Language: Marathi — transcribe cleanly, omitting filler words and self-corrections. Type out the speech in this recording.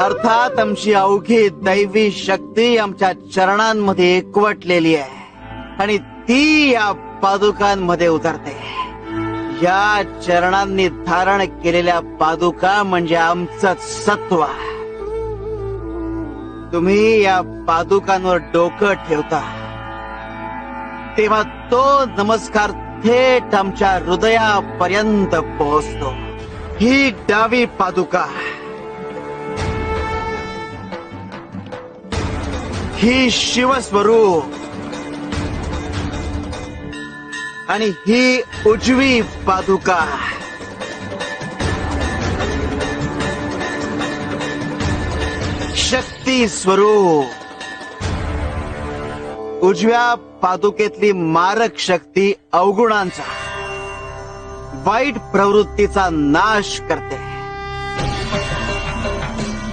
अर्थात आमची अवघी दैवी शक्ती आमच्या चरणांमध्ये एकवटलेली आहे आणि ती या पादुकांमध्ये उतरते. या चरणांनी धारण केलेल्या पादुका म्हणजे आमचं सत्व. तुम्ही या पादुकांवर डोकं ठेवता तेव्हा तो नमस्कार थेट आमच्या हृदयापर्यंत पोहोचतो. ही डावी पादुका, ही शिवस्वरूप आणि ही उजवी पादुका. शक्ती स्वरूप. उजव्या पादुकेतली मारक शक्ती अवगुणांचा, वाईट प्रवृत्तीचा नाश करते.